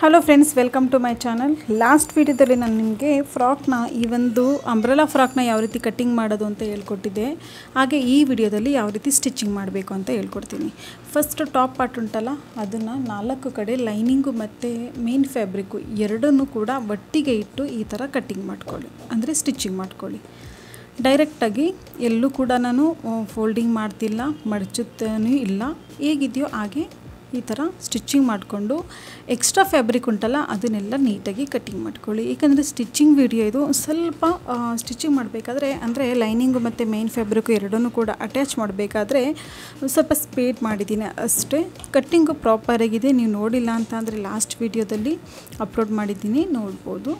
Hello friends, welcome to my channel. Last ವಿಡಿಯೋದಲ್ಲಿ ನಾನು ನಿಮಗೆ ಫ್ರಾಕ್ನ ಈ ಒಂದು ಅಂಬ್ರೆಲಾ ಫ್ರಾಕ್ನ ಯಾವ ರೀತಿ ಕಟ್ಟಿಂಗ್ ಮಾಡೋದು ಅಂತ ಹೇಳ್ಕೊಟ್ಟಿದ್ದೆ. ಹಾಗೆ ಈ ವಿಡಿಯೋದಲ್ಲಿ ಯಾವ ರೀತಿ ಸ್ಟಿಚಿಂಗ್ ಮಾಡಬೇಕು ಅಂತ ಹೇಳ್ಕೊಡ್ತೀನಿ. ಫಸ್ಟ್ ಟಾಪ್ ಪಾರ್ಟ್ ಉಂಟಲ್ಲ, ಅದನ್ನು 4 ಕಡೆ ಲೈನಿಂಗು ಮತ್ತು ಮೇನ್ ಫ್ಯಾಬ್ರಿಕ್ಕು ಎರಡನ್ನೂ ಕೂಡ ಒಟ್ಟಿಗೆ ಇಟ್ಟು ಈ ಥರ ಕಟ್ಟಿಂಗ್ ಮಾಡ್ಕೊಳ್ಳಿ, ಅಂದರೆ ಸ್ಟಿಚಿಂಗ್ ಮಾಡ್ಕೊಳ್ಳಿ. ಡೈರೆಕ್ಟಾಗಿ ಎಲ್ಲೂ ಕೂಡ ನಾನು ಫೋಲ್ಡಿಂಗ್ ಮಾಡ್ತಿಲ್ಲ, ಮಡಚುತ್ತೇನೂ ಇಲ್ಲ. ಹೇಗಿದೆಯೋ ಹಾಗೆ ಈ ಥರ ಸ್ಟಿಚಿಂಗ್ ಮಾಡಿಕೊಂಡು ಎಕ್ಸ್ಟ್ರಾ ಫ್ಯಾಬ್ರಿಕ್ ಉಂಟಲ್ಲ ಅದನ್ನೆಲ್ಲ ನೀಟಾಗಿ ಕಟ್ಟಿಂಗ್ ಮಾಡ್ಕೊಳ್ಳಿ. ಏಕೆಂದರೆ ಸ್ಟಿಚಿಂಗ್ ವಿಡಿಯೋ ಇದು. ಸ್ವಲ್ಪ ಸ್ಟಿಚಿಂಗ್ ಮಾಡಬೇಕಾದ್ರೆ, ಅಂದರೆ ಲೈನಿಂಗು ಮತ್ತು ಮೇನ್ ಫ್ಯಾಬ್ರಿಕ್ಕು ಎರಡನ್ನೂ ಕೂಡ ಅಟ್ಯಾಚ್ ಮಾಡಬೇಕಾದ್ರೆ ಸ್ವಲ್ಪ ಸ್ಪೇಡ್ ಮಾಡಿದ್ದೀನಿ ಅಷ್ಟೇ. ಕಟ್ಟಿಂಗು ಪ್ರಾಪರಾಗಿದೆ. ನೀವು ನೋಡಿಲ್ಲ ಅಂತ ಅಂದರೆ ಲಾಸ್ಟ್ ವಿಡಿಯೋದಲ್ಲಿ ಅಪ್ಲೋಡ್ ಮಾಡಿದ್ದೀನಿ, ನೋಡ್ಬೋದು.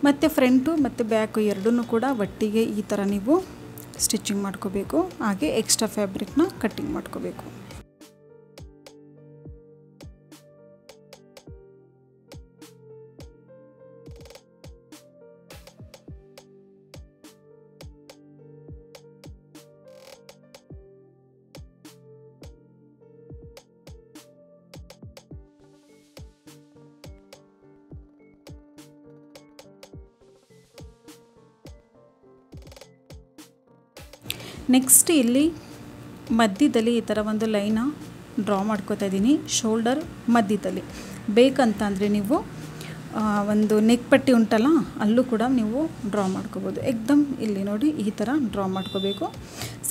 ಮತ್ತು ಫ್ರಂಟು ಮತ್ತು ಬ್ಯಾಕು ಎರಡನ್ನೂ ಕೂಡ ಒಟ್ಟಿಗೆ ಈ ಥರ ನೀವು ಸ್ಟಿಚಿಂಗ್ ಮಾಡ್ಕೋಬೇಕು. ಹಾಗೆ ಎಕ್ಸ್ಟ್ರಾ ಫ್ಯಾಬ್ರಿಕ್ನ ಕಟ್ಟಿಂಗ್ ಮಾಡ್ಕೋಬೇಕು. ನೆಕ್ಸ್ಟ್ ಇಲ್ಲಿ ಮಧ್ಯದಲ್ಲಿ ಈ ಥರ ಒಂದು ಲೈನ ಡ್ರಾ ಮಾಡ್ಕೋತಾ ಇದ್ದೀನಿ, ಶೋಲ್ಡರ್ ಮಧ್ಯದಲ್ಲಿ. ಬೇಕಂತಂದರೆ ನೀವು ಒಂದು ನೆಕ್ ಪಟ್ಟಿ ಉಂಟಲ್ಲ ಅಲ್ಲೂ ಕೂಡ ನೀವು ಡ್ರಾ ಮಾಡ್ಕೋಬೋದು. ಎಕ್ದಮ್ ಇಲ್ಲಿ ನೋಡಿ ಈ ಥರ ಡ್ರಾ ಮಾಡ್ಕೋಬೇಕು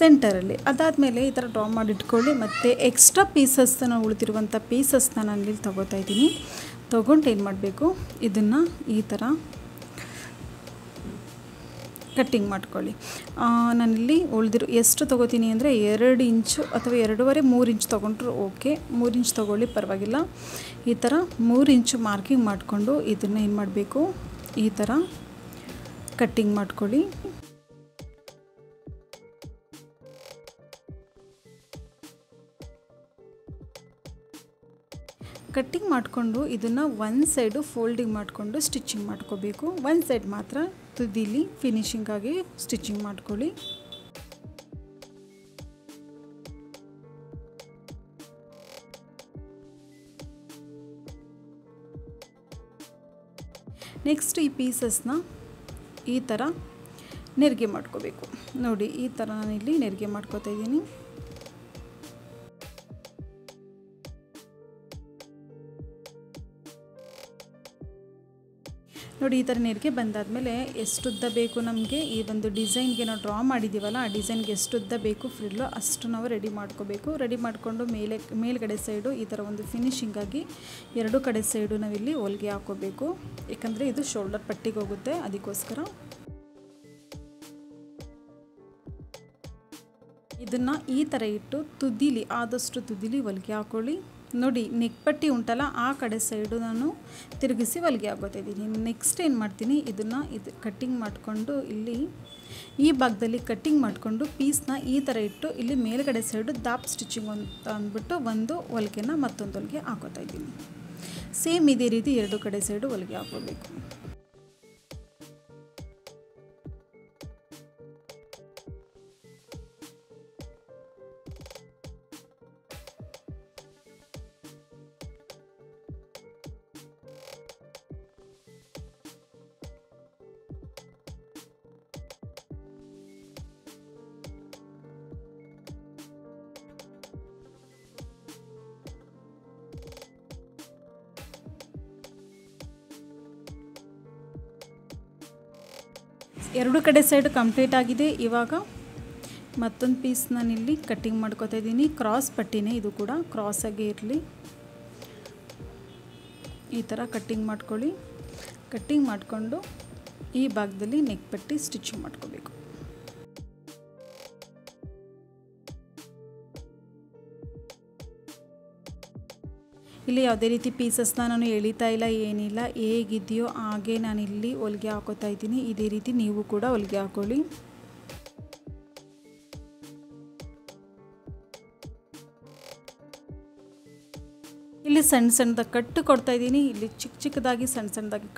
ಸೆಂಟರಲ್ಲಿ. ಅದಾದಮೇಲೆ ಈ ಥರ ಡ್ರಾ ಮಾಡಿಟ್ಕೊಳ್ಳಿ. ಮತ್ತು ಎಕ್ಸ್ಟ್ರಾ ಪೀಸಸ್ನ ಉಳಿದಿರುವಂಥ ಪೀಸಸ್ನ ನಾನು ಇಲ್ಲಿ ತೊಗೋತಾ ಇದ್ದೀನಿ. ತೊಗೊಂಡು ಏನು ಮಾಡಬೇಕು, ಇದನ್ನು ಈ ಥರ ಕಟ್ಟಿಂಗ್ ಮಾಡ್ಕೊಳ್ಳಿ. ನಾನಿಲ್ಲಿ ಉಳಿದಿರೋ ಎಷ್ಟು ತೊಗೋತೀನಿ ಅಂದರೆ 2 ಇಂಚು ಅಥವಾ 2.5-3 ಇಂಚು ತೊಗೊಂಡ್ರು ಓಕೆ. 3 ಇಂಚು ತೊಗೊಳ್ಳಿ, ಪರವಾಗಿಲ್ಲ. ಈ ಥರ 3 ಇಂಚು ಮಾರ್ಕಿಂಗ್ ಮಾಡಿಕೊಂಡು ಇದನ್ನು ಏನು ಮಾಡಬೇಕು, ಈ ಥರ ಕಟ್ಟಿಂಗ್ ಮಾಡ್ಕೊಳ್ಳಿ. ಕಟ್ಟಿಂಗ್ ಮಾಡಿಕೊಂಡು ಇದನ್ನು ಒಂದು ಸೈಡು ಫೋಲ್ಡಿಂಗ್ ಮಾಡಿಕೊಂಡು ಸ್ಟಿಚಿಂಗ್ ಮಾಡ್ಕೋಬೇಕು. ಒಂದು ಸೈಡ್ ಮಾತ್ರ ತುದಿಲಿ ಫಿನಿಶಿಂಗಾಗಿ ಸ್ಟಿಚಿಂಗ್ ಮಾಡ್ಕೊಳ್ಳಿ. ನೆಕ್ಸ್ಟ್ ಈ ಪೀಸಸ್ನ ಈ ಥರ ನೆರಿಗೆ ಮಾಡ್ಕೋಬೇಕು. ನೋಡಿ ಈ ಥರ ನಾನಿಲ್ಲಿ ನೆರಿಗೆ ಮಾಡ್ಕೋತಾ ಇದ್ದೀನಿ. ನೋಡಿ ಈ ಥರ ನೆರಿಗೆ ಬಂದಾದಮೇಲೆ ಎಷ್ಟುದ್ದ ಬೇಕು ನಮಗೆ, ಈ ಒಂದು ಡಿಸೈನ್ಗೆ ನಾವು ಡ್ರಾ ಮಾಡಿದ್ದೀವಲ್ಲ ಆ ಡಿಸೈನ್ಗೆ ಎಷ್ಟುದ್ದ ಬೇಕು ಫ್ರಿಲ್ಲು ಅಷ್ಟು ನಾವು ರೆಡಿ ಮಾಡ್ಕೋಬೇಕು. ರೆಡಿ ಮಾಡಿಕೊಂಡು ಮೇಲ್ಗಡೆ ಸೈಡು ಈ ಥರ ಒಂದು ಫಿನಿಶಿಂಗಾಗಿ 2 ಕಡೆ ಸೈಡು ನಾವಿಲ್ಲಿ ಹೊಲಿಗೆ ಹಾಕೋಬೇಕು. ಏಕೆಂದರೆ ಇದು ಶೋಲ್ಡರ್ ಪಟ್ಟಿಗೆ ಹೋಗುತ್ತೆ, ಅದಕ್ಕೋಸ್ಕರ. ಇದನ್ನು ಈ ಥರ ಇಟ್ಟು ತುದಿಲಿ ಆದಷ್ಟು ತುದಿಲಿ ಹೊಲಿಗೆ ಹಾಕ್ಕೊಳ್ಳಿ. ನೋಡಿ ನೆಕ್ ಪಟ್ಟಿ ಉಂಟಲ್ಲ ಆ ಕಡೆ ಸೈಡು ನಾನು ತಿರುಗಿಸಿ ಹೊಲಿಗೆ ಹಾಕೋತಾ ಇದ್ದೀನಿ. ನೆಕ್ಸ್ಟ್ ಏನು ಮಾಡ್ತೀನಿ, ಇದನ್ನು ಕಟ್ಟಿಂಗ್ ಮಾಡಿಕೊಂಡು ಇಲ್ಲಿ ಈ ಭಾಗದಲ್ಲಿ ಕಟ್ಟಿಂಗ್ ಮಾಡಿಕೊಂಡು ಪೀಸ್ನ ಈ ಥರ ಇಟ್ಟು ಇಲ್ಲಿ ಮೇಲ್ಗಡೆ ಸೈಡು ದಾಪ್ ಸ್ಟಿಚಿಂಗ್ ಅಂತ ಅಂದ್ಬಿಟ್ಟು ಒಂದು ಹೊಲಿಗೆನ ಮತ್ತೊಂದು ಹೊಲಿಗೆ ಹಾಕೋತಾ ಇದ್ದೀನಿ. ಸೇಮ್ ಇದೇ ರೀತಿ 2 ಕಡೆ ಸೈಡು ಹೊಲಿಗೆ ಹಾಕೋಬೇಕು. ಎರಡು ಕಡೆ ಸೈಡ್ ಕಂಪ್ಲೀಟ್ ಆಗಿದೆ. ಇವಾಗ ಮತ್ತೊಂದು ಪೀಸ್ ನಾನಿಲ್ಲಿ ಕಟ್ಟಿಂಗ್ ಮಾಡ್ಕೋತಾ ಇದ್ದೀನಿ. ಕ್ರಾಸ್ ಪಟ್ಟಿನೇ, ಇದು ಕೂಡ ಕ್ರಾಸಾಗಿ ಇರಲಿ. ಈ ಥರ ಕಟ್ಟಿಂಗ್ ಮಾಡ್ಕೊಳ್ಳಿ. ಕಟ್ಟಿಂಗ್ ಮಾಡಿಕೊಂಡು ಈ ಭಾಗದಲ್ಲಿ ನೆಕ್ ಪಟ್ಟಿ ಸ್ಟಿಚಿಂಗ್ ಮಾಡ್ಕೋಬೇಕು. ಇಲ್ಲಿ ಯಾವುದೇ ರೀತಿ ಪೀಸಸ್ನ ನಾನು ಎಳಿತಾ ಇಲ್ಲ, ಏನಿಲ್ಲ. ಹೇಗಿದೆಯೋ ಹಾಗೆ ನಾನಿಲ್ಲಿ ಹೊಲಿಗೆ ಹಾಕೋತಾ ಇದ್ದೀನಿ. ಇದೇ ರೀತಿ ನೀವು ಕೂಡ ಹೊಲಿಗೆ ಹಾಕೊಳ್ಳಿ. ಇಲ್ಲಿ ಸಣ್ಣ ಸಣ್ಣದಾಗಿ ಕಟ್ಟು ಕೊಡ್ತಾ ಇದ್ದೀನಿ. ಇಲ್ಲಿ ಚಿಕ್ಕದಾಗಿ ಸಣ್ಣ ಸಣ್ಣದಾಗಿ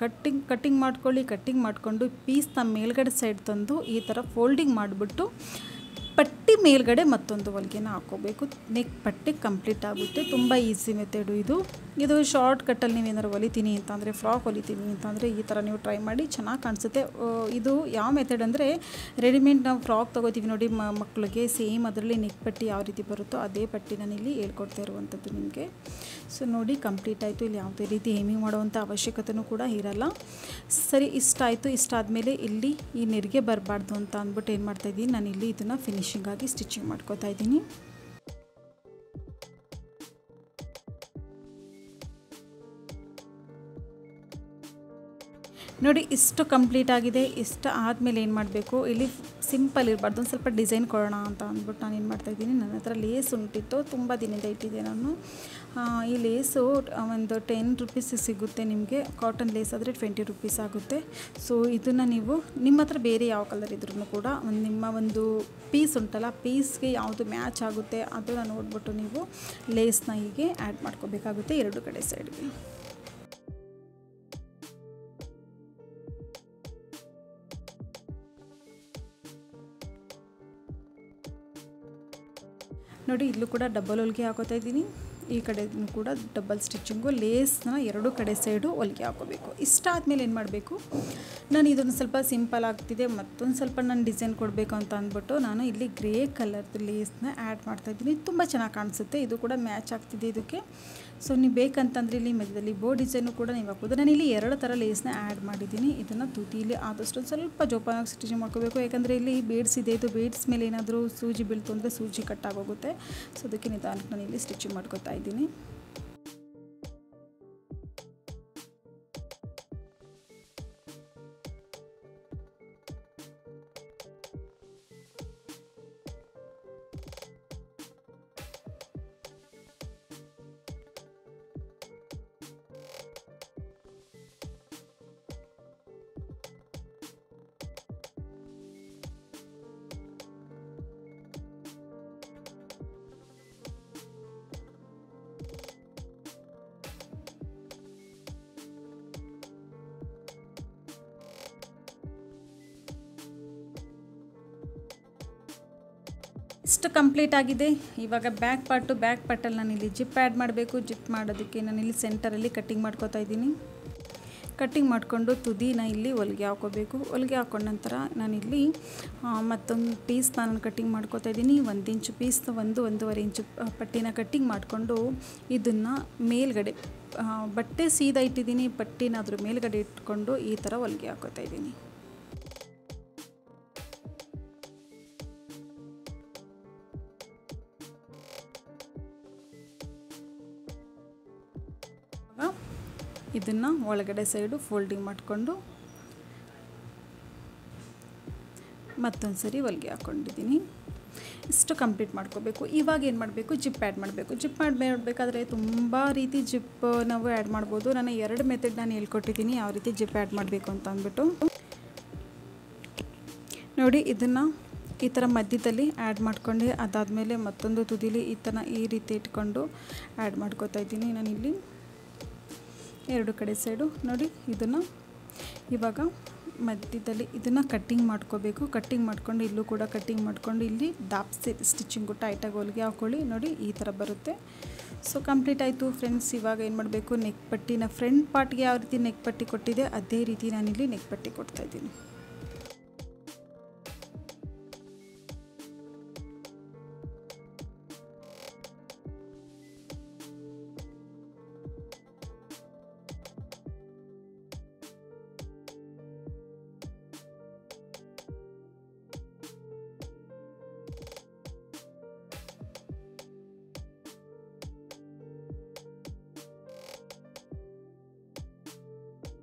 ಕಟ್ಟಿಂಗ್ ಮಾಡ್ಕೊಳ್ಳಿ. ಕಟ್ಟಿಂಗ್ ಮಾಡಿಕೊಂಡು ಪೀಸ್ನ ಮೇಲ್ಗಡೆ ಸೈಡ್ ತಂದು ಈ ಥರ ಫೋಲ್ಡಿಂಗ್ ಮಾಡಿಬಿಟ್ಟು ಪಟ್ಟಿ ಮೇಲ್ಗಡೆ ಮತ್ತೊಂದು ಹೊಲಿಗೆನ ಹಾಕ್ಕೋಬೇಕು. ನೆಕ್ ಪಟ್ಟಿ ಕಂಪ್ಲೀಟ್ ಆಗುತ್ತೆ. ತುಂಬ ಈಸಿ ಮೆಥಡು ಇದು ಶಾರ್ಟ್ ಕಟ್ಟಲ್ಲಿ ನೀವೇನಾದ್ರು ಹೊಲಿತೀನಿ ಅಂತಂದರೆ, ಫ್ರಾಕ್ ಹೊಲಿತೀನಿ ಅಂತಂದರೆ ಈ ಥರ ನೀವು ಟ್ರೈ ಮಾಡಿ, ಚೆನ್ನಾಗಿ ಕಾಣಿಸುತ್ತೆ. ಇದು ಯಾವ ಮೆಥಡ್ ಅಂದರೆ ರೆಡಿಮೇಡ್ ನಾವು ಫ್ರಾಕ್ ತೊಗೋತೀವಿ ನೋಡಿ ಮಕ್ಕಳಿಗೆ, ಸೇಮ್ ಅದರಲ್ಲಿ ನೆಕ್ ಪಟ್ಟಿ ಯಾವ ರೀತಿ ಬರುತ್ತೋ ಅದೇ ಪಟ್ಟಿ ನಾನು ಇಲ್ಲಿ ಹೇಳ್ಕೊಡ್ತಾ ಇರುವಂಥದ್ದು ನಿಮಗೆ. ಸೊ ನೋಡಿ ಕಂಪ್ಲೀಟ್ ಆಯಿತು. ಇಲ್ಲಿ ಯಾವುದೇ ರೀತಿ ಹೇಮಿಂಗ್ ಮಾಡುವಂಥ ಅವಶ್ಯಕತೆಯೂ ಕೂಡ ಇರಲ್ಲ. ಸರಿ, ಇಷ್ಟಾಯಿತು. ಇಷ್ಟಾದಮೇಲೆ ಇಲ್ಲಿ ಈ ನೆರಿಗೆ ಬರಬಾರ್ದು ಅಂತ ಅಂದ್ಬಿಟ್ಟು ಏನು ಮಾಡ್ತಾಯಿದ್ದೀನಿ, ನಾನು ಇಲ್ಲಿ ಇದನ್ನು ಫಿನಿಶಿಂಗ್ ಆಗಿ ಸ್ಟಿಚಿಂಗ್ ಮಾಡ್ಕೋತಾ ಇದ್ದೀನಿ. ನೋಡಿ ಇಷ್ಟು ಕಂಪ್ಲೀಟ್ ಆಗಿದೆ. ಇಷ್ಟು ಆದಮೇಲೆ ಏನು ಮಾಡಬೇಕು, ಇಲ್ಲಿ ಸಿಂಪಲ್ ಇರಬಾರ್ದು, ಒಂದು ಸ್ವಲ್ಪ ಡಿಸೈನ್ ಕೊಡೋಣ ಅಂತ ಅಂದ್ಬಿಟ್ಟು ನಾನು ಏನು ಮಾಡ್ತಾಯಿದ್ದೀನಿ, ನನ್ನ ಹತ್ರ ಲೇಸ್ ಉಂಟಿತ್ತು, ತುಂಬ ದಿನದಿಂದ ಇಟ್ಟಿದ್ದೆ ನಾನು. ಈ ಲೇಸು ಒಂದು 10 ರುಪೀಸ್ ಸಿಗುತ್ತೆ ನಿಮಗೆ. ಕಾಟನ್ ಲೇಸ್ ಆದರೆ 20 ರುಪೀಸ್ ಆಗುತ್ತೆ. ಸೊ ಇದನ್ನು ನೀವು ನಿಮ್ಮ ಹತ್ರ ಬೇರೆ ಯಾವ ಕಲರ್ ಇದ್ರೂ ಕೂಡ ನಿಮ್ಮ ಒಂದು ಪೀಸ್ ಉಂಟಲ್ಲ, ಪೀಸ್ಗೆ ಯಾವುದು ಮ್ಯಾಚ್ ಆಗುತ್ತೆ ಅದನ್ನು ನೋಡಿಬಿಟ್ಟು ನೀವು ಲೇಸ್ನ ಹೀಗೆ ಆ್ಯಡ್ ಮಾಡ್ಕೋಬೇಕಾಗುತ್ತೆ ಎರಡು ಕಡೆ ಸೈಡ್ಗೆ. ನೋಡಿ ಇಲ್ಲೂ ಕೂಡ ಡಬಲ್ ಹೊಲಿಗೆ ಹಾಕೋತಾ ಇದ್ದೀನಿ. ಈ ಕಡೆ ಕೂಡ ಡಬಲ್ ಸ್ಟಿಚಿಂಗು, ಲೇಸ್ನ ಎರಡು ಕಡೆ ಸೈಡು ಹೊಲಿಗೆ ಹಾಕೋಬೇಕು. ಇಷ್ಟಾದಮೇಲೆ ಏನು ಮಾಡಬೇಕು, ನಾನು ಇದನ್ನು ಸ್ವಲ್ಪ ಸಿಂಪಲ್ ಆಗ್ತಿದೆ, ಮತ್ತೊಂದು ಸ್ವಲ್ಪ ನಾನು ಡಿಸೈನ್ ಕೊಡಬೇಕು ಅಂತ ಅಂದ್ಬಿಟ್ಟು ನಾನು ಇಲ್ಲಿ ಗ್ರೇ ಕಲರ್ದು ಲೇಸ್ನ ಆ್ಯಡ್ ಮಾಡ್ತಾಯಿದ್ದೀನಿ. ತುಂಬ ಚೆನ್ನಾಗಿ ಕಾಣಿಸುತ್ತೆ, ಇದು ಕೂಡ ಮ್ಯಾಚ್ ಆಗ್ತಿದೆ ಇದಕ್ಕೆ. ಸೊ ನೀವು ಬೇಕಂತಂದರೆ ಇಲ್ಲಿ ಮಧ್ಯದಲ್ಲಿ ಬೋ ಡಿಸೈನು ಕೂಡ ನೀವು ಹಾಕ್ಬೋದು. ನಾನು ಇಲ್ಲಿ 2 ಥರ ಲೇಸ್ನ ಆ್ಯಡ್ ಮಾಡಿದ್ದೀನಿ. ಇದನ್ನು ತುದಿಯಲ್ಲಿ ಆದಷ್ಟು ಸ್ವಲ್ಪ ಜೋಪಾನಾಗಿ ಸ್ಟಿಚಿಂಗ್ ಮಾಡ್ಕೋಬೇಕು, ಯಾಕಂದರೆ ಇಲ್ಲಿ ಬೀಡ್ಸ್ ಇದೆ. ಇದು ಬೀಡ್ಸ್ ಮೇಲೆ ಏನಾದರೂ ಸೂಜಿ ಬೀಳ್ತು ಅಂದರೆ ಸೂಜಿ ಕಟ್ಟಾಗೋಗುತ್ತೆ. ಸೊ ಅದಕ್ಕೆ ನಿಧಾನಕ್ಕೆ ನಾನು ಇಲ್ಲಿ ಸ್ಟಿಚಿಂಗ್ ಮಾಡ್ಕೋತಾ ಇದ್ದೀನಿ. ಇಷ್ಟು ಕಂಪ್ಲೀಟ್ ಆಗಿದೆ. ಇವಾಗ ಬ್ಯಾಕ್ ಪಾರ್ಟಲ್ಲಿ ನಾನು ಇಲ್ಲಿ ಜಿಪ್ ಆ್ಯಡ್ ಮಾಡಬೇಕು. ಜಿಪ್ ಮಾಡೋದಕ್ಕೆ ನಾನಿಲ್ಲಿ ಸೆಂಟರಲ್ಲಿ ಕಟ್ಟಿಂಗ್ ಮಾಡ್ಕೋತಾ ಇದ್ದೀನಿ. ಕಟ್ಟಿಂಗ್ ಮಾಡಿಕೊಂಡು ತುದಿನ ಇಲ್ಲಿ ಹೊಲಿಗೆ ಹಾಕೋಬೇಕು. ಹೊಲಿಗೆ ಹಾಕೊಂಡ ನಂತರ ನಾನಿಲ್ಲಿ ಮತ್ತೊಂದು ಪೀಸ್ ನಾನು ಕಟ್ಟಿಂಗ್ ಮಾಡ್ಕೋತಾ ಇದ್ದೀನಿ. 1 ಇಂಚು ಪೀಸ್, 1-1.5 ಇಂಚು ಪಟ್ಟಿನ ಕಟ್ಟಿಂಗ್ ಮಾಡಿಕೊಂಡು ಇದನ್ನು ಮೇಲ್ಗಡೆ ಬಟ್ಟೆ ಸೀದಾ ಇಟ್ಟಿದ್ದೀನಿ, ಪಟ್ಟಿನ ಅದ್ರ ಮೇಲ್ಗಡೆ ಇಟ್ಕೊಂಡು ಈ ಥರ ಹೊಲಿಗೆ ಹಾಕೋತಾ ಇದ್ದೀನಿ. ಇದನ್ನು ಒಳಗಡೆ ಸೈಡು ಫೋಲ್ಡಿಂಗ್ ಮಾಡಿಕೊಂಡು ಮತ್ತೊಂದು ಸರಿ ಹೊಲಿಗೆ ಹಾಕ್ಕೊಂಡಿದ್ದೀನಿ. ಇಷ್ಟು ಕಂಪ್ಲೀಟ್ ಮಾಡ್ಕೋಬೇಕು. ಇವಾಗ ಏನು ಮಾಡಬೇಕು, ಜಿಪ್ ಆ್ಯಡ್ ಮಾಡಬೇಕು. ಜಿಪ್ ಮಾಡಬೇಕಾದ್ರೆ ತುಂಬ ರೀತಿ ಜಿಪ್ ನಾವು ಆ್ಯಡ್ ಮಾಡ್ಬೋದು. ನಾನು 2 ಮೆಥಡ್ ನಾನು ಹೇಳ್ಕೊಟ್ಟಿದ್ದೀನಿ ಯಾವ ರೀತಿ ಜಿಪ್ ಆ್ಯಡ್ ಮಾಡಬೇಕು ಅಂತ ಅಂದ್ಬಿಟ್ಟು. ನೋಡಿ ಇದನ್ನು ಈ ಥರ ಮಧ್ಯದಲ್ಲಿ ಆ್ಯಡ್ ಮಾಡ್ಕೊಂಡು ಅದಾದಮೇಲೆ ಮತ್ತೊಂದು ತುದಿಲಿ ಈ ರೀತಿ ಇಟ್ಕೊಂಡು ಆ್ಯಡ್ ಮಾಡ್ಕೋತಾ ಇದ್ದೀನಿ ನಾನಿಲ್ಲಿ ಎರಡು ಕಡೆ ಸೈಡು. ನೋಡಿ ಇದನ್ನು ಇವಾಗ ಮಧ್ಯದಲ್ಲಿ ಇದನ್ನು ಕಟ್ಟಿಂಗ್ ಮಾಡ್ಕೋಬೇಕು. ಕಟ್ಟಿಂಗ್ ಮಾಡ್ಕೊಂಡು ಇಲ್ಲೂ ಕೂಡ ಕಟ್ಟಿಂಗ್ ಮಾಡ್ಕೊಂಡು ಇಲ್ಲಿ ದಾಪ್ ಸ್ಟಿಚಿಂಗು ಟೈಟಾಗಿ ಹೊಲಿಗೆ ಹಾಕ್ಕೊಳ್ಳಿ. ನೋಡಿ ಈ ಥರ ಬರುತ್ತೆ. ಸೊ ಕಂಪ್ಲೀಟ್ ಆಯಿತು ಫ್ರೆಂಡ್ಸ್. ಇವಾಗ ಏನು ಮಾಡಬೇಕು, ನೆಕ್ ಪಟ್ಟಿನ ಫ್ರಂಟ್ ಪಾರ್ಟ್ಗೆ ಯಾವ ರೀತಿ ನೆಕ್ ಪಟ್ಟಿ ಕೊಟ್ಟಿದೆ ಅದೇ ರೀತಿ ನಾನಿಲ್ಲಿ ನೆಕ್ ಪಟ್ಟಿ ಕೊಡ್ತಾಯಿದ್ದೀನಿ.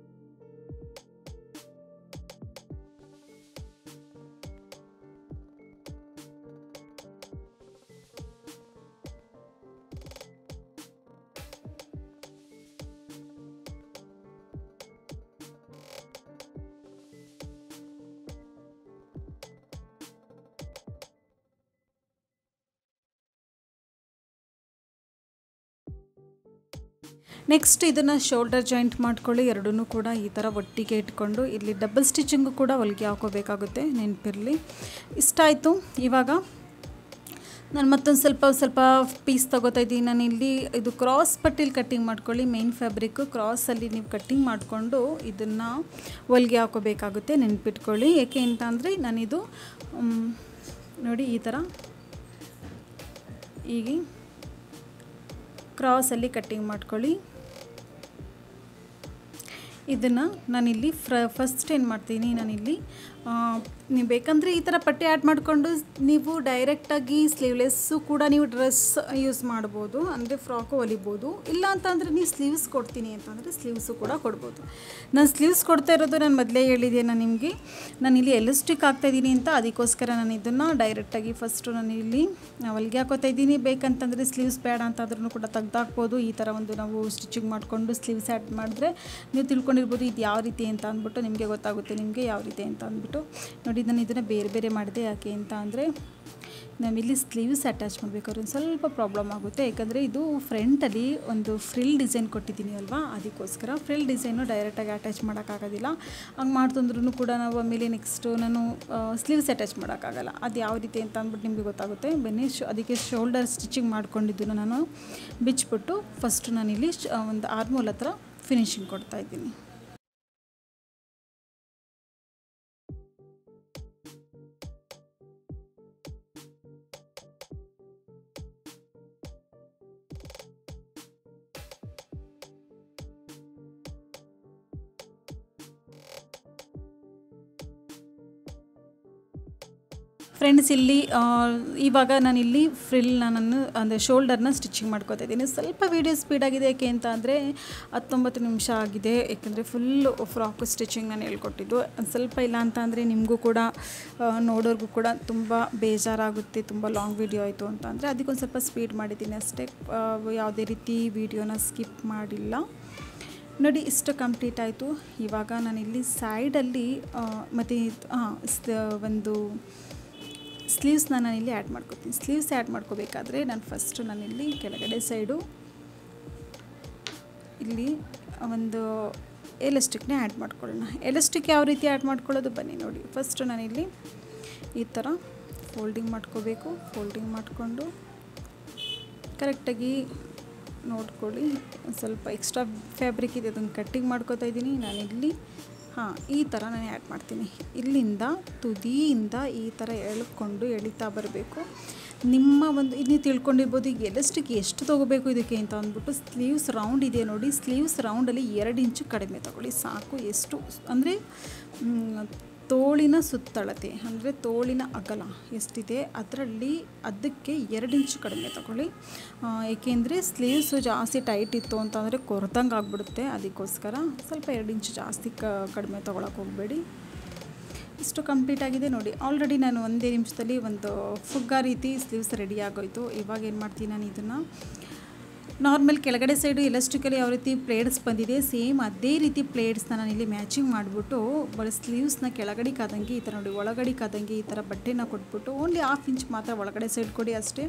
ನೆಕ್ಸ್ಟ್ ಇದನ್ನು ಶೋಲ್ಡರ್ ಜಾಯಿಂಟ್ ಮಾಡ್ಕೊಳ್ಳಿ. ಎರಡನ್ನೂ ಕೂಡ ಈ ಥರ ಒಟ್ಟಿಗೆ ಇಟ್ಕೊಂಡು ಇಲ್ಲಿ ಡಬಲ್ ಸ್ಟಿಚಿಂಗು ಕೂಡ ಹೊಲಿಗೆ ಹಾಕೋಬೇಕಾಗುತ್ತೆ, ನೆನಪಿರಲಿ. ಇಷ್ಟ ಆಯಿತು. ಇವಾಗ ನಾನು ಮತ್ತೊಂದು ಸ್ವಲ್ಪ ಪೀಸ್ ತೊಗೋತಾ ಇದ್ದೀನಿ. ನಾನು ಇಲ್ಲಿ ಇದು ಕ್ರಾಸ್ ಪಟ್ಟಿಲಿ ಕಟ್ಟಿಂಗ್ ಮಾಡ್ಕೊಳ್ಳಿ. ಮೇನ್ ಫ್ಯಾಬ್ರಿಕ್ಕು ಕ್ರಾಸಲ್ಲಿ ನೀವು ಕಟ್ಟಿಂಗ್ ಮಾಡಿಕೊಂಡು ಇದನ್ನು ಹೊಲಿಗೆ ಹಾಕೋಬೇಕಾಗುತ್ತೆ, ನೆನ್ಪಿಟ್ಕೊಳ್ಳಿ. ಏಕೆ ಅಂತ ಅಂದರೆ ನಾನಿದು ನೋಡಿ ಈ ಥರ ಹೀಗೆ ಕ್ರಾಸಲ್ಲಿ ಕಟ್ಟಿಂಗ್ ಮಾಡ್ಕೊಳ್ಳಿ. ಇದನ್ನು ನಾನಿಲ್ಲಿ ಫಸ್ಟ್ ಏನು ಮಾಡ್ತೀನಿ, ನಾನಿಲ್ಲಿ ನೀವು ಬೇಕಂದರೆ ಈ ಥರ ಪಟ್ಟಿ ಆ್ಯಡ್ ಮಾಡಿಕೊಂಡು ನೀವು ಡೈರೆಕ್ಟಾಗಿ ಸ್ಲೀವ್ಲೆಸ್ಸು ಕೂಡ ನೀವು ಡ್ರೆಸ್ ಯೂಸ್ ಮಾಡ್ಬೋದು, ಅಂದರೆ ಫ್ರಾಕು ಹೊಲಿಬೋದು. ಇಲ್ಲ ಅಂತಂದರೆ ನೀವು ಸ್ಲೀವ್ಸ್ ಕೊಡ್ತೀನಿ ಅಂತಂದರೆ ಸ್ಲೀವ್ಸು ಕೂಡ ಕೊಡ್ಬೋದು. ನಾನು ಸ್ಲೀವ್ಸ್ ಕೊಡ್ತಾ ಇರೋದು ನಾನು ಮೊದಲೇ ಹೇಳಿದೆ ನಿಮಗೆ, ನಾನಿಲ್ಲಿ ಎಲಾಸ್ಟಿಕ್ ಹಾಕ್ತಾಯಿದ್ದೀನಿ ಅಂತ, ಅದಕ್ಕೋಸ್ಕರ ನಾನು ಇದನ್ನು ಡೈರೆಕ್ಟಾಗಿ ಫಸ್ಟು ನಾನಿಲ್ಲಿ ಹೊಲಿಗೆ ಹಾಕೋತಾ ಇದ್ದೀನಿ. ಬೇಕಂತಂದರೆ ಸ್ಲೀವ್ಸ್ ಬೇಡ ಅಂತಾದ್ರೂ ಕೂಡ ತೆಗ್ದಾಕ್ಬೋದು. ಈ ಥರ ಒಂದು ನಾವು ಸ್ಟಿಚಿಂಗ್ ಮಾಡಿಕೊಂಡು ಸ್ಲೀವ್ಸ್ ಆ್ಯಡ್ ಮಾಡಿದ್ರೆ ನೀವು ತಿಳ್ಕೊಂಡಿರ್ಬೋದು ಇದು ಯಾವ ರೀತಿ ಅಂತ ಅಂದ್ಬಿಟ್ಟು, ನಿಮಗೆ ಗೊತ್ತಾಗುತ್ತೆ ನಿಮಗೆ ಯಾವ ರೀತಿ ಅಂತ ಅಂದ್ಬಿಟ್ಟು. ನೋಡಿ ನಾನು ಇದನ್ನು ಬೇರೆ ಬೇರೆ ಮಾಡಿದೆ. ಯಾಕೆ ಅಂತ ಅಂದರೆ ನಾವಿಲ್ಲಿ ಸ್ಲೀವ್ಸ್ ಅಟ್ಯಾಚ್ ಮಾಡಬೇಕಾದ್ರೆ ಒಂದು ಸ್ವಲ್ಪ ಪ್ರಾಬ್ಲಮ್ ಆಗುತ್ತೆ. ಯಾಕಂದರೆ ಇದು ಫ್ರಂಟಲ್ಲಿ ಒಂದು ಫ್ರಿಲ್ ಡಿಸೈನ್ ಕೊಟ್ಟಿದ್ದೀನಿ ಅಲ್ವಾ, ಅದಕ್ಕೋಸ್ಕರ ಫ್ರಿಲ್ ಡಿಸೈನು ಡೈರೆಕ್ಟಾಗಿ ಅಟ್ಯಾಚ್ ಮಾಡೋಕ್ಕಾಗೋದಿಲ್ಲ. ಹಂಗೆ ಮಾಡ್ತಂದ್ರೂ ಕೂಡ ನಾವು ಆಮೇಲೆ ನೆಕ್ಸ್ಟು ನಾನು ಸ್ಲೀವ್ಸ್ ಅಟ್ಯಾಚ್ ಮಾಡೋಕ್ಕಾಗಲ್ಲ. ಅದು ಯಾವ ರೀತಿ ಅಂತ ಅಂದ್ಬಿಟ್ಟು ನಿಮಗೆ ಗೊತ್ತಾಗುತ್ತೆ. ಬನ್ನಿ, ಅದಕ್ಕೆ ಶೋಲ್ಡರ್ ಸ್ಟಿಚಿಂಗ್ ಮಾಡ್ಕೊಂಡಿದ್ದನ್ನು ನಾನು ಬಿಚ್ಚಿಬಿಟ್ಟು ಫಸ್ಟು ನಾನಿಲ್ಲಿ ಒಂದು ಆರ್ಮೋಲ್ ಹತ್ರ ಫಿನಿಶಿಂಗ್ ಕೊಡ್ತಾಯಿದ್ದೀನಿ. ಫ್ರೆಂಡ್ಸ್, ಇಲ್ಲಿ ಇವಾಗ ನಾನಿಲ್ಲಿ ನಾನು ಅಂದರೆ ಶೋಲ್ಡರ್ನ ಸ್ಟಿಚಿಂಗ್ ಮಾಡ್ಕೋತಾ ಇದ್ದೀನಿ. ಸ್ವಲ್ಪ ವೀಡಿಯೋ ಸ್ಪೀಡಾಗಿದೆ. ಯಾಕೆ ಅಂತ ಅಂದರೆ 19 ನಿಮಿಷ ಆಗಿದೆ. ಯಾಕೆಂದರೆ ಫುಲ್ಲು ಫ್ರಾಕು ಸ್ಟಿಚಿಂಗ್ ನಾನು ಹೇಳ್ಕೊಟ್ಟಿದ್ದು. ಸ್ವಲ್ಪ ಇಲ್ಲ ಅಂತ ಅಂದರೆ ನಿಮಗೂ ಕೂಡ ನೋಡೋರ್ಗೂ ಕೂಡ ತುಂಬ ಬೇಜಾರಾಗುತ್ತೆ, ತುಂಬ ಲಾಂಗ್ ವೀಡಿಯೋ ಆಯಿತು ಅಂತ ಅಂದರೆ. ಅದಕ್ಕೊಂದು ಸ್ವಲ್ಪ ಸ್ಪೀಡ್ ಮಾಡಿದ್ದೀನಿ ಅಷ್ಟೇ. ಯಾವುದೇ ರೀತಿ ವೀಡಿಯೋನ ಸ್ಕಿಪ್ ಮಾಡಿಲ್ಲ. ನೋಡಿ, ಇಷ್ಟು ಕಂಪ್ಲೀಟ್ ಆಯಿತು. ಇವಾಗ ನಾನಿಲ್ಲಿ ಸೈಡಲ್ಲಿ ಮತ್ತು ಒಂದು ಸ್ಲೀವ್ಸ್ನ ನಾನಿಲ್ಲಿ ಆ್ಯಡ್ ಮಾಡ್ಕೊತೀನಿ. ಸ್ಲೀವ್ಸ್ ಆ್ಯಡ್ ಮಾಡ್ಕೋಬೇಕಾದ್ರೆ ನಾನಿಲ್ಲಿ ಕೆಳಗಡೆ ಸೈಡು ಇಲ್ಲಿ ಒಂದು ಎಲಾಸ್ಟಿಕ್ನ ಆ್ಯಡ್ ಮಾಡ್ಕೊಳ್ಳೋಣ. ಎಲಾಸ್ಟಿಕ್ ಯಾವ ರೀತಿ ಆ್ಯಡ್ ಮಾಡ್ಕೊಳ್ಳೋದು ಬನ್ನಿ ನೋಡಿ. ಫಸ್ಟು ನಾನಿಲ್ಲಿ ಈ ಥರ ಫೋಲ್ಡಿಂಗ್ ಮಾಡ್ಕೋಬೇಕು. ಫೋಲ್ಡಿಂಗ್ ಮಾಡಿಕೊಂಡು ಕರೆಕ್ಟಾಗಿ ನೋಡ್ಕೊಳ್ಳಿ. ಸ್ವಲ್ಪ ಎಕ್ಸ್ಟ್ರಾ ಫ್ಯಾಬ್ರಿಕ್ ಇದೆ, ಅದನ್ನು ಕಟ್ಟಿಂಗ್ ಮಾಡ್ಕೋತಾ ಇದ್ದೀನಿ ನಾನಿಲ್ಲಿ. ಈ ಥರ ನಾನು ಆ್ಯಡ್ ಮಾಡ್ತೀನಿ. ಇಲ್ಲಿಂದ ತುದಿಯಿಂದ ಈ ಥರ ಎಳಿತಾ ಬರಬೇಕು. ನಿಮ್ಮ ಒಂದು ನೀವು ತಿಳ್ಕೊಂಡಿರ್ಬೋದು ಈಗ ಎಲಾಸ್ಟಿಕ್ ಎಷ್ಟು ತೊಗೋಬೇಕು ಇದಕ್ಕೆ ಅಂತ ಅಂದ್ಬಿಟ್ಟು. ಸ್ಲೀವ್ಸ್ ರೌಂಡ್ ಇದೆ ನೋಡಿ, ಸ್ಲೀವ್ಸ್ ರೌಂಡಲ್ಲಿ 2 ಇಂಚು ಕಡಿಮೆ ತೊಗೊಳ್ಳಿ ಸಾಕು. ಎಷ್ಟು ಅಂದರೆ ತೋಳಿನ ಸುತ್ತಳತೆ ಅಂದರೆ ತೋಳಿನ ಅಗಲ ಎಷ್ಟಿದೆ ಅದಕ್ಕೆ 2 ಇಂಚು ಕಡಿಮೆ ತಗೊಳ್ಳಿ. ಏಕೆಂದರೆ ಸ್ಲೀವ್ಸು ಜಾಸ್ತಿ ಟೈಟ್ ಇತ್ತು ಅಂತಂದರೆ ಕೊರ್ದಂಗೆ ಆಗಿಬಿಡುತ್ತೆ. ಅದಕ್ಕೋಸ್ಕರ ಸ್ವಲ್ಪ 2 ಇಂಚು ಜಾಸ್ತಿ ಕಡಿಮೆ ತೊಗೊಳಕ್ಕೆ ಹೋಗಬೇಡಿ. ಇಷ್ಟು ಕಂಪ್ಲೀಟ್ ಆಗಿದೆ ನೋಡಿ. ಆಲ್ರೆಡಿ ನಾನು 1 ನಿಮಿಷದಲ್ಲಿ ಒಂದು ಫುಗ್ಗ ರೀತಿ ಸ್ಲೀವ್ಸ್ ರೆಡಿ ಆಗೋಯಿತು. ಇವಾಗ ಏನು ಮಾಡ್ತೀನಿ, ನಾನು ಇದನ್ನು ನಾರ್ಮಲ್ ಕೆಳಗಡೆ ಸೈಡು ಎಲಾಸ್ಟಿಕಲ್ಲಿ ಯಾವ ರೀತಿ ಪ್ಲೇಟ್ಸ್ ಬಂದಿದೆ ಸೇಮ್ ಅದೇ ರೀತಿ ಪ್ಲೇಟ್ಸ್ನ ನಾನಿಲ್ಲಿ ಮ್ಯಾಚಿಂಗ್ ಮಾಡಿಬಿಟ್ಟು ಸ್ಲೀವ್ಸ್ನ ಕೆಳಗಡೆ ಕಾದಂಗೆ ಈ ಥರ ನೋಡಿ, ಒಳಗಡೆ ಕಾದಂಗೆ ಈ ಥರ ಬಟ್ಟೆನ ಕೊಟ್ಬಿಟ್ಟು ಓನ್ಲಿ 1/2 ಇಂಚ್ ಮಾತ್ರ ಒಳಗಡೆ ಸೈಡ್ ಕೊಡಿ ಅಷ್ಟೇ.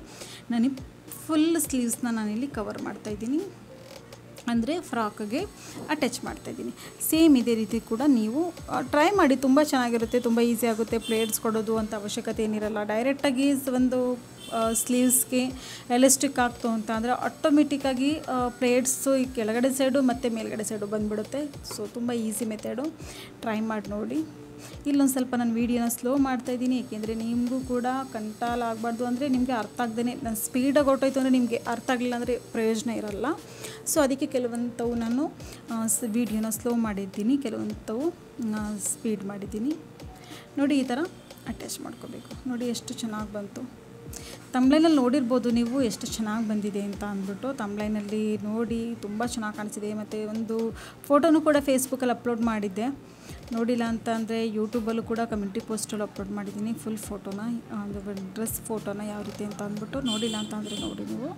ನಾನು ಫುಲ್ ಸ್ಲೀವ್ಸ್ನ ನಾನಿಲ್ಲಿ ಕವರ್ ಮಾಡ್ತಾಯಿದ್ದೀನಿ, ಅಂದರೆ ಫ್ರಾಕ್ಗೆ ಅಟ್ಯಾಚ್ ಮಾಡ್ತಾಯಿದ್ದೀನಿ. ಸೇಮ್ ಇದೇ ರೀತಿ ಕೂಡ ನೀವು ಟ್ರೈ ಮಾಡಿ, ತುಂಬ ಚೆನ್ನಾಗಿರುತ್ತೆ, ತುಂಬ ಈಸಿ ಆಗುತ್ತೆ. ಪ್ಲೇಟ್ಸ್ ಕೊಡೋದು ಅಂತ ಅವಶ್ಯಕತೆ ಏನಿರಲ್ಲ. ಡೈರೆಕ್ಟಾಗಿ ಒಂದು ಸ್ಲೀವ್ಸ್ಗೆ ಎಲಾಸ್ಟಿಕ್ ಆಗ್ತು ಅಂತ ಅಂದರೆ ಆಟೋಮೆಟಿಕ್ಕಾಗಿ ಪ್ಲೇಟ್ಸು ಈ ಕೆಳಗಡೆ ಸೈಡು ಮತ್ತು ಮೇಲ್ಗಡೆ ಸೈಡು ಬಂದುಬಿಡುತ್ತೆ. ಸೊ ತುಂಬ ಈಸಿ ಮೆಥಡು, ಟ್ರೈ ಮಾಡಿ ನೋಡಿ. ಇಲ್ಲೊಂದು ಸ್ವಲ್ಪ ನಾನು ವೀಡಿಯೋನ ಸ್ಲೋ ಮಾಡ್ತಾಯಿದ್ದೀನಿ, ಏಕೆಂದರೆ ನಿಮಗೂ ಕೂಡ ಕಂಟಾಲ ಆಗಬಾರ್ದು. ಅಂದರೆ ನಿಮಗೆ ಅರ್ಥ ಆಗ್ದೇ ನಾನು ಸ್ಪೀಡಾಗಿ ಹೊರಟೋಯ್ತು ಅಂದರೆ ನಿಮಗೆ ಅರ್ಥ ಆಗಲಿಲ್ಲ ಅಂದರೆ ಪ್ರಯೋಜನ ಇರಲ್ಲ. ಸೊ ಅದಕ್ಕೆ ಕೆಲವಂಥವು ನಾನು ವೀಡಿಯೋನ ಸ್ಲೋ ಮಾಡಿದ್ದೀನಿ, ಕೆಲವಂಥವು ಸ್ಪೀಡ್ ಮಾಡಿದ್ದೀನಿ. ನೋಡಿ, ಈ ಥರ ಅಟ್ಯಾಚ್ ಮಾಡ್ಕೋಬೇಕು. ನೋಡಿ ಎಷ್ಟು ಚೆನ್ನಾಗಿ ಬಂತು. ತಮ್ಲೈನಲ್ಲಿ ನೋಡಿರ್ಬೋದು ನೀವು ಎಷ್ಟು ಚೆನ್ನಾಗಿ ಬಂದಿದೆ ಅಂತ ಅಂದ್ಬಿಟ್ಟು. ತಮ್ಲೈನಲ್ಲಿ ನೋಡಿ ತುಂಬ ಚೆನ್ನಾಗಿ ಕಾಣಿಸಿದೆ. ಮತ್ತು ಒಂದು ಫೋಟೋನು ಕೂಡ ಫೇಸ್ಬುಕ್ಕಲ್ಲಿ ಅಪ್ಲೋಡ್ ಮಾಡಿದ್ದೆ. ನೋಡಿಲ್ಲ ಅಂತ ಅಂದರೆ ಯೂಟ್ಯೂಬಲ್ಲೂ ಕೂಡ ಕಮ್ಯುನಿಟಿ ಪೋಸ್ಟಲ್ಲಿ ಅಪ್ಲೋಡ್ ಮಾಡಿದ್ದೀನಿ ಫುಲ್ ಫೋಟೋನ, ಒಂದು ಡ್ರೆಸ್ ಫೋಟೋನ ಯಾವ ರೀತಿ ಅಂತ ಅಂದ್ಬಿಟ್ಟು. ನೋಡಿಲ್ಲ ಅಂತ ಅಂದರೆ ನೋಡಿ ನೀವು.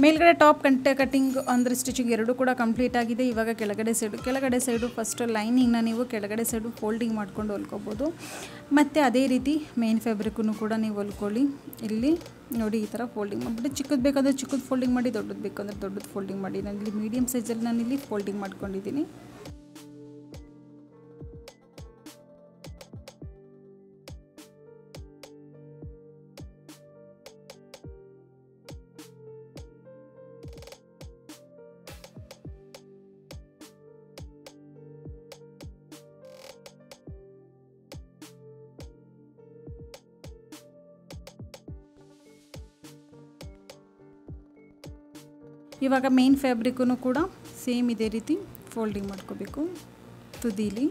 ಮೇಲ್ಗಡೆ ಟಾಪ್ ಕಟಿಂಗ್ ಅಂದರೆ ಸ್ಟಿಚಿಂಗ್ ಎರಡೂ ಕೂಡ ಕಂಪ್ಲೀಟ್ ಆಗಿದೆ. ಇವಾಗ ಕೆಳಗಡೆ ಸೈಡು ಫಸ್ಟ್ ಲೈನಿಂಗ್ನ ನೀವು ಕೆಳಗಡೆ ಸೈಡು ಫೋಲ್ಡಿಂಗ್ ಮಾಡ್ಕೊಂಡು ಹೊಲ್ಕೋಬೋದು. ಮತ್ತು ಅದೇ ರೀತಿ ಮೇನ್ ಫ್ಯಾಬ್ರಿಕ್ಕೂ ಕೂಡ ನೀವು ಹೊಲ್ಕೊಳ್ಳಿ. ಇಲ್ಲಿ ನೋಡಿ ಈ ಥರ ಫೋಲ್ಡಿಂಗ್ ಮಾಡಿಬಿಟ್ಟು ಚಿಕ್ಕದು ಬೇಕಾದರೆ ಚಿಕ್ಕದು ಫೋಲ್ಡಿಂಗ್ ಮಾಡಿ, ದೊಡ್ಡದು ಬೇಕಂದರೆ ದೊಡ್ಡದು ಫೋಲ್ಡಿಂಗ್ ಮಾಡಿ. ನಾನಿಲ್ಲಿ ಮೀಡಿಯಮ್ ಸೈಜಲ್ಲಿ ನಾನಿಲ್ಲಿ ಫೋಲ್ಡಿಂಗ್ ಮಾಡ್ಕೊಂಡಿದ್ದೀನಿ. ಇವಾಗ ಮೇನ್ ಫ್ಯಾಬ್ರಿಕ್ಕೂ ಕೂಡ ಸೇಮ್ ಇದೇ ರೀತಿ ಫೋಲ್ಡಿಂಗ್ ಮಾಡ್ಕೋಬೇಕು ತುದೀಲಿ.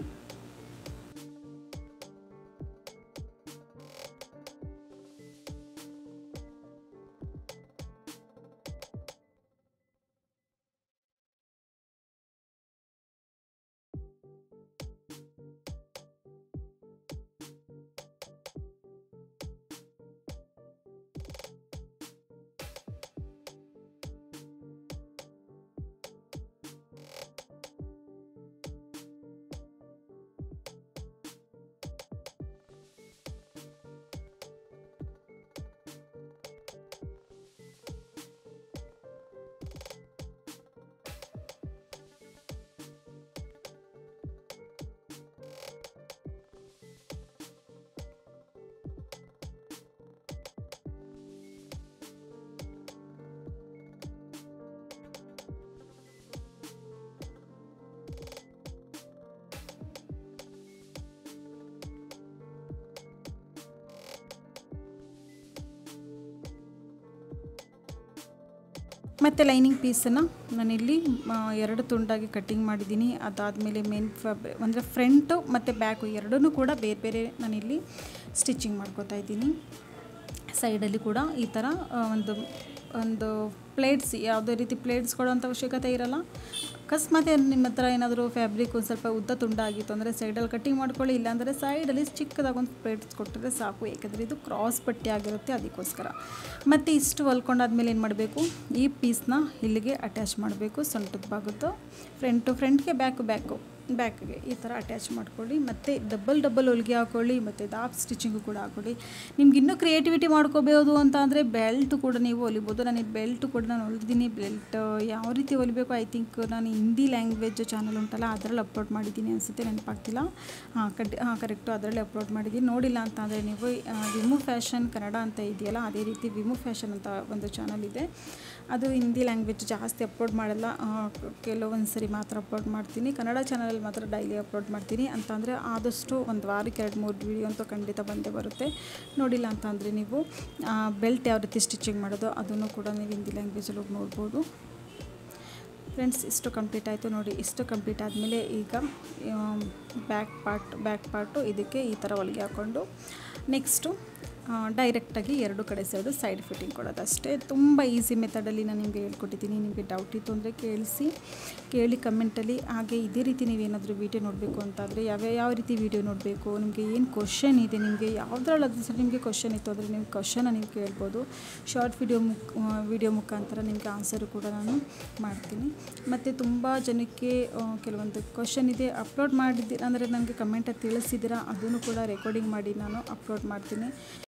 ಮತ್ತು ಲೈನಿಂಗ್ ಪೀಸನ್ನು ನಾನಿಲ್ಲಿ 2 ತುಂಡಾಗಿ ಕಟ್ಟಿಂಗ್ ಮಾಡಿದ್ದೀನಿ. ಅದಾದಮೇಲೆ ಮೇನ್ ಅಂದರೆ ಫ್ರಂಟು ಮತ್ತು ಬ್ಯಾಕು ಎರಡೂ ಕೂಡ ಬೇರೆ ಬೇರೆ ನಾನಿಲ್ಲಿ ಸ್ಟಿಚಿಂಗ್ ಮಾಡ್ಕೋತಾ ಇದ್ದೀನಿ. ಸೈಡಲ್ಲಿ ಕೂಡ ಈ ಥರ ಒಂದು ಪ್ಲೇಟ್ಸ್, ಯಾವುದೇ ರೀತಿ ಪ್ಲೇಟ್ಸ್ ಕೊಡೋಂಥ ಅವಶ್ಯಕತೆ ಇರೋಲ್ಲ. ಅಕಸ್ಮಾತ್ ನಿಮ್ಮ ಹತ್ರ ಏನಾದರೂ ಫ್ಯಾಬ್ರಿಕ್ ಒಂದು ಸ್ವಲ್ಪ ಉದ್ದ ತುಂಡಾಗಿತ್ತು ಅಂದರೆ ಸೈಡಲ್ಲಿ ಕಟ್ಟಿಂಗ್ ಮಾಡ್ಕೊಳ್ಳಿ, ಇಲ್ಲಾಂದರೆ ಸೈಡಲ್ಲಿ ಚಿಕ್ಕದಾಗಿ ಒಂದು ಪ್ಲೇಟ್ಸ್ ಕೊಟ್ಟರೆ ಸಾಕು. ಏಕೆಂದರೆ ಇದು ಕ್ರಾಸ್ ಪಟ್ಟಿ ಆಗಿರುತ್ತೆ, ಅದಕ್ಕೋಸ್ಕರ. ಮತ್ತು ಇಷ್ಟು ಹೊಲ್ಕೊಂಡಾದ್ಮೇಲೆ ಏನು ಮಾಡಬೇಕು, ಈ ಪೀಸ್ನ ಇಲ್ಲಿಗೆ ಅಟ್ಯಾಚ್ ಮಾಡಬೇಕು. ಸೊಂಟದ ಭಾಗದ್ದು ಫ್ರಂಟ್ಗೆ ಬ್ಯಾಕ್ಗೆ ಈ ಥರ ಅಟ್ಯಾಚ್ ಮಾಡ್ಕೊಳ್ಳಿ. ಮತ್ತು ಡಬಲ್ ಹೊಲಿಗೆ ಹಾಕ್ಕೊಳ್ಳಿ, ಮತ್ತು ದಾಪ್ ಸ್ಟಿಚಿಂಗು ಕೂಡ ಹಾಕ್ಕೊಳ್ಳಿ. ನಿಮ್ಗೆ ಇನ್ನೂ ಕ್ರಿಯೇಟಿವಿಟಿ ಮಾಡ್ಕೋಬೋದು ಅಂತ ಅಂದರೆ ಬೆಲ್ಟ್ ಕೂಡ ನೀವು ಹೊಲಿಬೋದು. ನಾನು ಬೆಲ್ಟ್ ಕೂಡ ನಾನು ಹೊಲಿದ್ದೀನಿ. ಬೆಲ್ಟ್ ಯಾವ ರೀತಿ ಹೊಲಿಬೇಕು, ಐ ಥಿಂಕ್ ನಾನು ಹಿಂದಿ ಲ್ಯಾಂಗ್ವೇಜ್ ಚಾನಲ್ ಉಂಟಲ್ಲ ಅದರಲ್ಲಿ ಅಪ್ಲೋಡ್ ಮಾಡಿದ್ದೀನಿ ಅನಿಸುತ್ತೆ, ನೆನಪಾಗ್ತಿಲ್ಲ. ಕರೆಕ್ಟು ಅದರಲ್ಲಿ ಅಪ್ಲೋಡ್ ಮಾಡಿದ್ದೀನಿ. ನೋಡಿಲ್ಲ ಅಂತ ಅಂದರೆ ನೀವು ವಿಮು ಫ್ಯಾಷನ್ ಕನ್ನಡ ಅಂತ ಇದೆಯಲ್ಲ, ಅದೇ ರೀತಿ ವಿಮು ಫ್ಯಾಷನ್ ಅಂತ ಒಂದು ಚಾನಲ್ ಇದೆ. ಅದು ಹಿಂದಿ ಲ್ಯಾಂಗ್ವೇಜ್ ಜಾಸ್ತಿ ಅಪ್ಲೋಡ್ ಮಾಡಲ್ಲ, ಕೆಲವೊಂದು ಸರಿ ಮಾತ್ರ ಅಪ್ಲೋಡ್ ಮಾಡ್ತೀನಿ. ಕನ್ನಡ ಚಾನಲಲ್ಲಿ ಮಾತ್ರ ಡೈಲಿ ಅಪ್ಲೋಡ್ ಮಾಡ್ತೀನಿ. ಅಂತಂದರೆ ಆದಷ್ಟು ಒಂದು ವಾರಕ್ಕೆ 2-3 ವೀಡಿಯೋ ಅಂತೂ ಖಂಡಿತ ಬಂದೇ ಬರುತ್ತೆ. ನೋಡಿಲ್ಲ ಅಂತ ಅಂದರೆ ನೀವು ಬೆಲ್ಟ್ ಯಾವ ರೀತಿ ಸ್ಟಿಚಿಂಗ್ ಮಾಡೋದು ಅದನ್ನು ಕೂಡ ನೀವು ಹಿಂದಿ ಲ್ಯಾಂಗ್ವೇಜಲ್ಲಿ ಹೋಗಿ ನೋಡ್ಬೋದು. ಫ್ರೆಂಡ್ಸ್, ಇಷ್ಟು ಕಂಪ್ಲೀಟ್ ಆಯಿತು ನೋಡಿ. ಇಷ್ಟು ಕಂಪ್ಲೀಟ್ ಆದಮೇಲೆ ಈಗ ಬ್ಯಾಕ್ ಪಾರ್ಟು ಇದಕ್ಕೆ ಈ ಥರ ಹೊಲಿಗೆ ಹಾಕ್ಕೊಂಡು ನೆಕ್ಸ್ಟು ಡೈರೆಕ್ಟಾಗಿ 2 ಕಡೆ ಸೈಡ್ ಫಿಟ್ಟಿಂಗ್ ಕೊಡೋದು ಅಷ್ಟೇ. ತುಂಬ ಈಸಿ ಮೆಥಡಲ್ಲಿ ನಾನು ನಿಮಗೆ ಹೇಳ್ಕೊಟ್ಟಿದ್ದೀನಿ. ನಿಮಗೆ ಡೌಟ್ ಇತ್ತು ಅಂದರೆ ಕೇಳಿ ಕಮೆಂಟಲ್ಲಿ. ಹಾಗೆ ಇದೇ ರೀತಿ ನೀವೇನಾದರೂ ವೀಡಿಯೋ ನೋಡಬೇಕು ಅಂತಾದರೆ ಯಾವ ರೀತಿ ವೀಡಿಯೋ ನೋಡಬೇಕು, ನಿಮಗೆ ಏನು ಕ್ವಶನ್ ಇದೆ, ನಿಮಗೆ ಯಾವುದ್ರಲ್ಲಾದರೂ ಸರಿ ನಿಮಗೆ ಕ್ವಶನ್ ಇತ್ತು ಅಂದರೆ ನೀವು ಕ್ವಶನ್ನ ನೀವು ಕೇಳ್ಬೋದು. ಶಾರ್ಟ್ ವಿಡಿಯೋ ಮುಖಾಂತರ ನಿಮಗೆ ಆನ್ಸರು ಕೂಡ ನಾನು ಮಾಡ್ತೀನಿ. ಮತ್ತು ತುಂಬ ಜನಕ್ಕೆ ಕೆಲವೊಂದು ಕ್ವಶನ್ ಇದೆ, ಅಪ್ಲೋಡ್ ಮಾಡಿದ್ದೀರ ಅಂದರೆ ನನಗೆ ಕಮೆಂಟಲ್ಲಿ ತಿಳಿಸಿದ್ದೀರಾ, ಅದನ್ನು ಕೂಡ ರೆಕಾರ್ಡಿಂಗ್ ಮಾಡಿ ನಾನು ಅಪ್ಲೋಡ್ ಮಾಡ್ತೀನಿ.